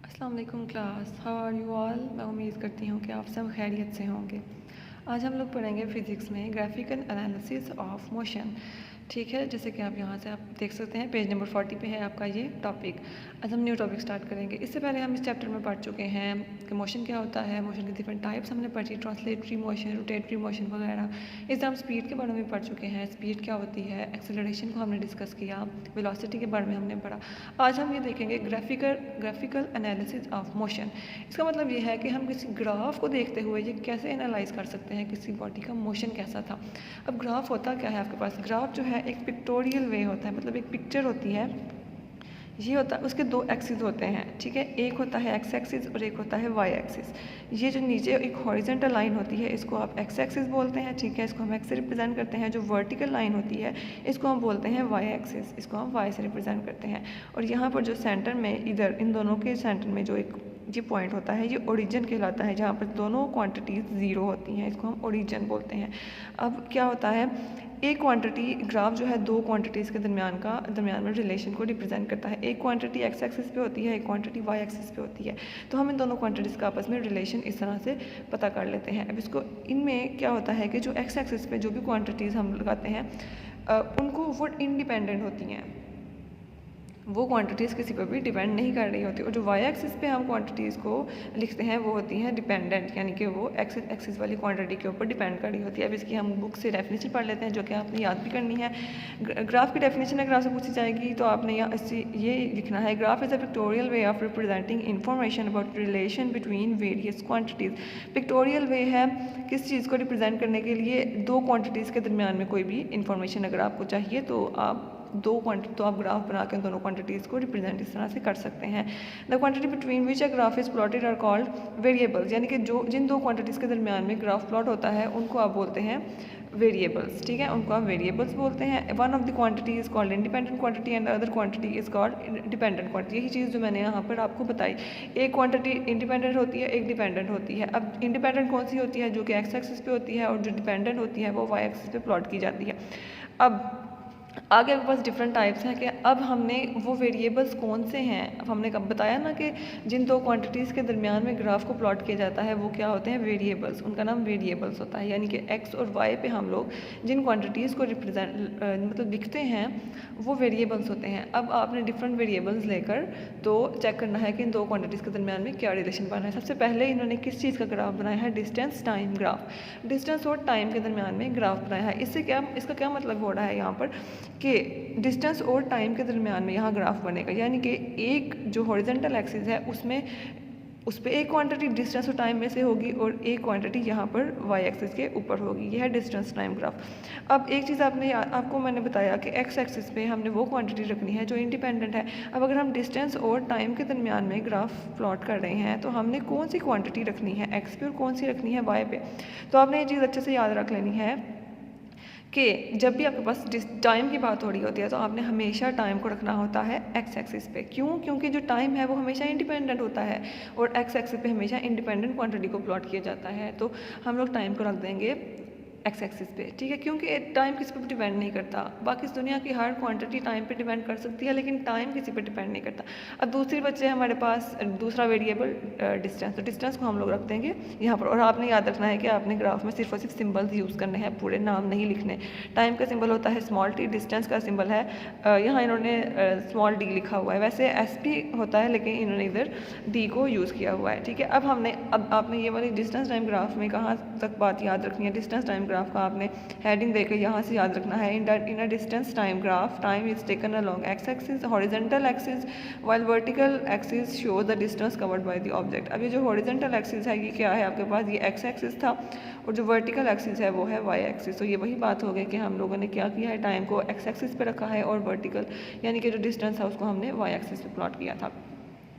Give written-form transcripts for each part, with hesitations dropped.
अस्सलाम वालेकुम class, how are you all. मैं उम्मीद करती हूँ कि आप सब खैरियत से होंगे। आज हम लोग पढ़ेंगे फ़िज़िक्स में ग्राफिकल एनालिसिस ऑफ मोशन। ठीक है, जैसे कि आप यहाँ से आप देख सकते हैं पेज नंबर 40 पे है आपका ये टॉपिक। आज हम न्यू टॉपिक स्टार्ट करेंगे। इससे पहले हम इस चैप्टर में पढ़ चुके हैं कि मोशन क्या होता है, मोशन के डिफरेंट टाइप्स हमने पढ़ी, ट्रांसलेटरी मोशन, रोटेटरी मोशन वगैरह। इस तरह हम स्पीड के बारे में पढ़ चुके हैं, स्पीड क्या होती है, एक्सेलरेशन को हमने डिस्कस किया, वेलोसिटी के बारे में हमने पढ़ा। आज हम ये देखेंगे ग्राफिकल एनालिसिस ऑफ मोशन। इसका मतलब ये है कि हम किसी ग्राफ को देखते हुए ये कैसे एनालाइज कर सकते हैं किसी बॉडी का मोशन कैसा था। अब ग्राफ होता क्या है आपके पास, ग्राफ जो है एक पिक्टोरियल वे होता है, मतलब एक पिक्चर होती है। ये होता है, उसके दो एक्सिस होते हैं, ठीक है। एक होता है एक्स एक्सिस और एक होता है वाई एक्सिस। ये जो नीचे एक हॉरिजॉन्टल लाइन होती है इसको आप एक्स एक्सिस बोलते हैं, ठीक है। इसको हम एक्स से रिप्रेजेंट करते हैं। जो वर्टिकल लाइन होती है इसको हम बोलते हैं वाई एक्सिस, इसको हम वाई से रिप्रेजेंट करते हैं। और यहाँ पर जो सेंटर में इधर इन दोनों के सेंटर में जो एक ये पॉइंट होता है ये ओरिजिन कहलाता है, जहाँ पर दोनों क्वांटिटीज़ ज़ीरो होती हैं, इसको हम ओरिजिन बोलते हैं। अब क्या होता है, एक क्वांटिटी ग्राफ जो है दो क्वांटिटीज़ के दरमियान में रिलेशन को रिप्रेजेंट करता है। एक क्वांटिटी एक्स एक्सिस पे होती है, एक क्वांटिटी वाई एक्सिस पे होती है। तो हम इन दोनों क्वांटिटीज़ का आपस में रिलेशन इस तरह से पता कर लेते हैं। अब इसको इनमें क्या होता है कि जो एक्स एक्सिस पे जो भी क्वांटिटीज़ हम लगाते हैं उनको वो इंडिपेंडेंट होती हैं, वो क्वांटिटीज़ किसी पर भी डिपेंड नहीं कर रही होती। और जो वाई एक्सिस पे हम क्वांटिटीज़ को लिखते हैं वो होती हैं डिपेंडेंट, यानी कि वो एक्सिस एक्सिस वाली क्वांटिटी के ऊपर डिपेंड कर रही होती है। अब इसकी हम बुक से डेफिनेशन पढ़ लेते हैं जो कि आपने याद भी करनी है। ग्राफ की डेफिनेशन अगर आपसे पूछी जाएगी तो आपने ये लिखना है, graph is a pictorial way of representing information about relation between various quantities. Pictorial way है किस चीज़ को रिप्रेजेंट करने के लिए, दो क्वान्टिटीज़ के दरमियान में कोई भी इंफॉर्मेशन अगर आपको चाहिए तो आप आप ग्राफ बना के दोनों क्वांटिटीज़ को रिप्रेजेंट इस तरह से कर सकते हैं। The quantity between which a graph is plotted are called variables, यानी कि जिन दो क्वांटिटीज़ के दरमियान में ग्राफ प्लॉट होता है उनको आप बोलते हैं वेरिएबल्स, ठीक है, उनको आप वेरिएबल्स बोलते हैं। One of the quantity is called independent quantity and other quantity is called dependent quantity. यही चीज़ जो मैंने यहाँ पर आपको बताई, एक क्वांटिटी इंडिपेंडेंट होती है, एक डिपेंडेंट होती है। अब इंडिपेंडेंट कौन सी होती है, जो कि एक्स एक्सिस पे होती है, और जो डिपेंडेंट होती है वो वाई एक्सिस पे प्लॉट की जाती है। अब आगे आपके पास डिफरेंट टाइप्स हैं कि अब हमने वो वेरिएबल्स कौन से हैं, अब हमने कब बताया ना कि जिन दो क्वांटिटीज़ के दरमियान में ग्राफ को प्लॉट किया जाता है वो क्या होते हैं, वेरिएबल्स, उनका नाम वेरिएबल्स होता है। यानी कि एक्स और वाई पे हम लोग जिन क्वांटिटीज़ को मतलब लिखते हैं वो वेरिएबल्स होते हैं। अब आपने डिफरेंट वेरिएबल्स लेकर तो चेक करना है कि इन दो क्वांटिटीज़ के दरमियान में क्या रिलेशन बना है। सबसे पहले इन्होंने किस चीज़ का ग्राफ बनाया है, डिस्टेंस टाइम ग्राफ। डिस्टेंस और टाइम के दरमियान में ग्राफ बनाया है। इसका क्या मतलब हो रहा है यहाँ पर कि डिस्टेंस और टाइम के दरमियान में यहाँ ग्राफ बनेगा, यानी कि एक जो हॉरिजॉन्टल एक्सिस है उस पर एक क्वांटिटी डिस्टेंस और टाइम में से होगी और एक क्वांटिटी यहाँ पर वाई एक्सिस के ऊपर होगी। यह है डिस्टेंस टाइम ग्राफ। अब एक चीज़ आपको मैंने बताया कि एक्स एक्सिस पे हमने वो क्वांटिटी रखनी है जो इंडिपेंडेंट है। अब अगर हम डिस्टेंस और टाइम के दरमियान में ग्राफ प्लॉट कर रहे हैं तो हमने कौन सी क्वांटिटी रखनी है एक्स पे और कौन सी रखनी है वाई पे। तो आपने ये चीज़ अच्छे से याद रख लेनी है कि जब भी आपके पास टाइम की बात हो रही होती है तो आपने हमेशा टाइम को रखना होता है एक्स एक्सिस पे। क्यों? क्योंकि जो टाइम है वो हमेशा इंडिपेंडेंट होता है और एक्स एक्सिस पे हमेशा इंडिपेंडेंट क्वांटिटी को प्लॉट किया जाता है। तो हम लोग टाइम को रख देंगे एक्स एक्सिस पे, ठीक है, क्योंकि टाइम किसी पर डिपेंड नहीं करता। बाकी इस दुनिया की हर क्वांटिटी टाइम पे डिपेंड कर सकती है लेकिन टाइम किसी पर डिपेंड नहीं करता। अब दूसरी बच्चे हमारे पास दूसरा वेरिएबल डिस्टेंस, तो डिस्टेंस को हम लोग रख देंगे यहाँ पर। और आपने याद रखना है कि आपने ग्राफ में सिर्फ और सिर्फ सिंबल्स यूज़ करने हैं, पूरे नाम नहीं लिखने। टाइम का सिंबल होता है स्मॉल टी, डिस्टेंस का सिंबल है यहाँ इन्होंने स्मॉल डी लिखा हुआ है, वैसे एस पी होता है लेकिन इन्होंने इधर डी को यूज़ किया हुआ है, ठीक है। अब आपने ये वाली डिस्टेंस टाइम ग्राफ में कहाँ तक बात याद रखनी है, डिस्टेंस टाइम ग्राफ का आपने हेडिंग देकर यहाँ से याद रखना है, in a distance time graph time is taken along X axis horizontal axis while vertical axis shows the distance covered by the object. अब ये जो हॉरिजॉन्टल एक्सिस है ये क्या है आपके पास, ये एक्स एक्सिस था और जो वर्टिकल एक्सिस है वो है वाई एक्सिस। तो ये वही बात हो गई कि हम लोगों ने क्या किया है, टाइम को एक्स एक्सिस पे रखा है और वर्टिकल यानी कि जो डिस्टेंस है उसको हमने वाई एक्सिस पे प्लॉट किया था।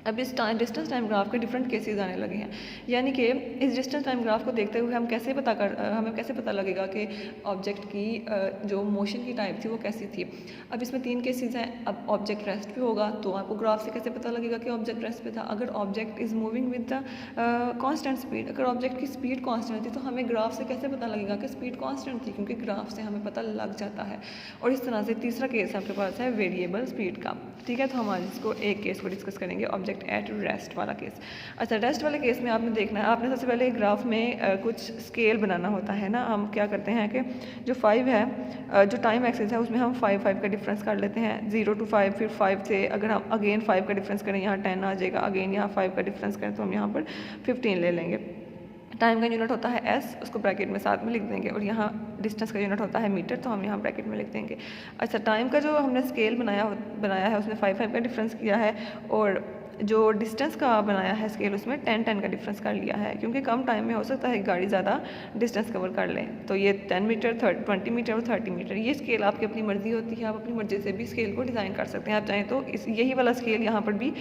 अब इस डिस्टेंस टाइम ग्राफ के डिफरेंट केसेस आने लगे हैं, यानी कि इस डिस्टेंस टाइम ग्राफ को देखते हुए हमें कैसे पता लगेगा कि ऑब्जेक्ट की जो मोशन की टाइप थी वो कैसी थी। अब इसमें तीन केसेस हैं। अब ऑब्जेक्ट रेस्ट पे होगा तो आपको ग्राफ से कैसे पता लगेगा कि ऑब्जेक्ट रेस्ट पे था। अगर object is moving with the constant speed, अगर ऑब्जेक्ट की स्पीड कांस्टेंट थी तो हमें ग्राफ से कैसे पता लगेगा कि स्पीड कांस्टेंट थी, क्योंकि ग्राफ से हमें पता लग जाता है। और इस तरह से तीसरा केस आपके पास है वेरिएबल स्पीड का, ठीक है। तो हम आज इसको एक केस को डिस्कस करेंगे, ऑब्जेक्ट ऑब्जेक्ट एट रेस्ट वाला केस। अच्छा, रेस्ट वाले केस में आपने देखना है, आपने सबसे पहले ग्राफ में कुछ स्केल बनाना होता है ना। हम क्या करते हैं कि जो 5 है, जो टाइम एक्सिस है उसमें हम 5 का डिफरेंस कर लेते हैं, 0 to 5, फिर 5 से अगर हम अगेन 5 का डिफरेंस करें यहाँ 10 आ जाएगा, अगेन यहाँ 5 का डिफरेंस करें तो हम यहाँ पर 15 ले लेंगे। टाइम का यूनिट होता है एस, उसको ब्रैकेट में साथ में लिख देंगे, और यहाँ डिस्टेंस का यूनिट होता है मीटर, तो हम यहाँ ब्रैकेट में लिख देंगे। अच्छा, टाइम का जो हमने स्केल बनाया है उसमें 5 का डिफरेंस किया है, और जो डिस्टेंस का बनाया है स्केल उसमें 10 का डिफरेंस कर लिया है, क्योंकि कम टाइम में हो सकता है गाड़ी ज़्यादा डिस्टेंस कवर कर लें। तो ये 10 मीटर, 20 मीटर और 30 मीटर, ये स्केल आपकी अपनी मर्जी होती है, आप अपनी मर्जी से भी स्केल को डिज़ाइन कर सकते हैं। आप चाहें तो यही वाला स्केल यहाँ पर भी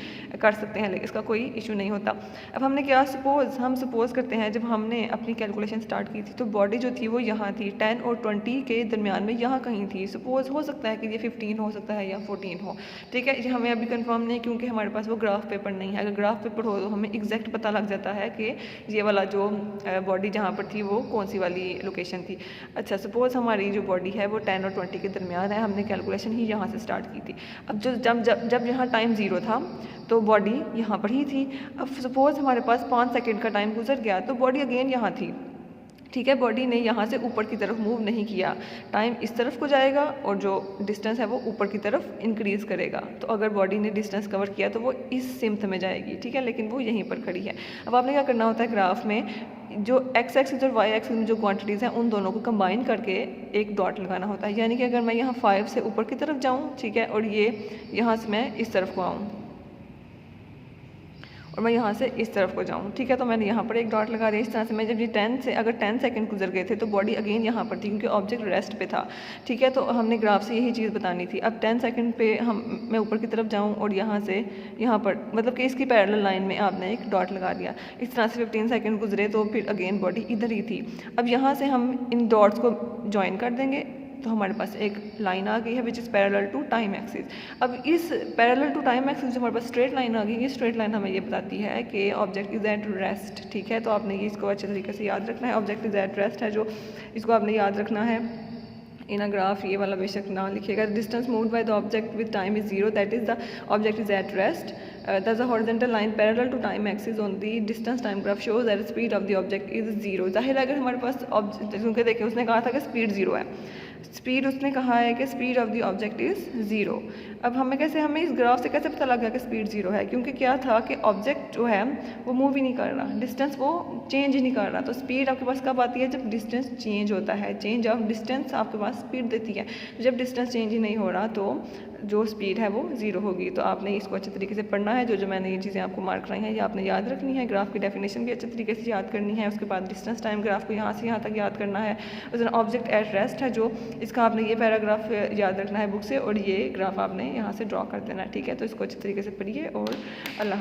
कर सकते हैं, लेकिन इसका कोई इशू नहीं होता। अब हमने क्या सपोज़ करते हैं, जब हमने अपनी कैलकुलेशन स्टार्ट की थी तो बॉडी जो थी वो यहाँ थी, 10 और 20 के दरमियान में यहाँ कहीं थी। सपोज़ हो सकता है कि ये 15 हो सकता है या 14 हो, ठीक है। ये हमें अभी कंफर्म नहीं, क्योंकि हमारे पास वो ग्राफ पेपर नहीं है। अगर ग्राफ पेपर हो तो हमें एग्जैक्ट पता लग जाता है कि ये वाला जो बॉडी जहाँ पर थी वो कौन सी वाली लोकेशन थी। अच्छा, सपोज़ हमारी जो बॉडी है वो 10 और 20 के दरमियान है, हमने कैलकुलेशन ही यहाँ से स्टार्ट की थी। अब जब यहाँ टाइम 0 था तो बॉडी यहाँ पर ही थी। अब सपोज़ हमारे पास 5 सेकेंड का टाइम गुजर गया तो बॉडी अगेन यहाँ थी, ठीक है। बॉडी ने यहाँ से ऊपर की तरफ मूव नहीं किया, टाइम इस तरफ को जाएगा और जो डिस्टेंस है वो ऊपर की तरफ इंक्रीज़ करेगा। तो अगर बॉडी ने डिस्टेंस कवर किया तो वो इस सिमत में जाएगी, ठीक है, लेकिन वो यहीं पर खड़ी है। अब आपने क्या करना होता है, ग्राफ में जो एक्स एक्सिस और वाई एक्सिस में जो क्वांटिटीज़ हैं उन दोनों को कंबाइन करके एक डॉट लगाना होता है। यानी कि अगर मैं यहाँ 5 से ऊपर की तरफ जाऊँ, ठीक है, और ये यहाँ से मैं इस तरफ को आऊँ और मैं यहाँ से इस तरफ को जाऊँ, ठीक है, तो मैंने यहाँ पर एक डॉट लगा दिया। इस तरह से मैं जब ये 10 सेकंड गुजर गए थे तो बॉडी अगेन यहाँ पर थी, क्योंकि ऑब्जेक्ट रेस्ट पे था, ठीक है। तो हमने ग्राफ से यही चीज़ बतानी थी। अब 10 सेकंड पे मैं ऊपर की तरफ जाऊँ और यहाँ से यहाँ पर, मतलब कि इसकी पैरेलल लाइन में आपने एक डॉट लगा दिया। इस तरह से 15 सेकंड गुजरे तो फिर अगेन बॉडी इधर ही थी। अब यहाँ से हम इन डॉट्स को ज्वाइन कर देंगे तो हमारे पास एक लाइन आ गई है which is parallel to time axis. अब इस पैरेलल टू टाइम एक्सिस जो हमारे पास स्ट्रेट लाइन आ गई, ये स्ट्रेट लाइन हमें ये बताती है कि ऑब्जेक्ट इज़ एट रेस्ट, ठीक है। तो आपने ये इसको अच्छे तरीके से याद रखना है। ऑब्जेक्ट इज़ एट रेस्ट है जो, इसको आपने याद रखना है इन अ ग्राफ। ये वाला बेशक ना लिखिएगा। Distance moved by the object with time is 0, that is the object is at rest. Thus a horizontal line parallel to time axis on the distance time graph shows that the speed of the object is 0. जाहिर है अगर हमारे पास क्योंकि देखिए उसने कहा था कि स्पीड 0 है, स्पीड उसने कहा है कि speed of the object is 0. अब हमें इस ग्राफ से कैसे पता लगा कि स्पीड 0 है, क्योंकि क्या था कि ऑब्जेक्ट जो है वो मूव ही नहीं कर रहा, डिस्टेंस वो चेंज ही नहीं कर रहा. तो स्पीड आपके पास कब आती है? जब डिस्टेंस चेंज होता है. चेंज ऑफ डिस्टेंस आपके पास स्पीड देती है. जब डिस्टेंस चेंज ही नहीं हो रहा तो जो स्पीड है वो 0 होगी. तो आपने इसको अच्छे तरीके से पढ़ना है. जो मैंने ये चीज़ें आपको मार्क कराई हैं ये आपने याद रखनी है. ग्राफ की डेफिनेशन भी अच्छे तरीके से याद करनी है. उसके बाद डिस्टेंस टाइम ग्राफ को यहाँ से यहाँ तक याद करना है. उस ऑब्जेक्ट एट रेस्ट है जो, इसका आपने ये पैराग्राफ याद रखना है बुक से, और ये ग्राफ आपने यहाँ से ड्रॉ कर देना है. ठीक है, तो इसको अच्छे तरीके से पढ़िए और अल्लाह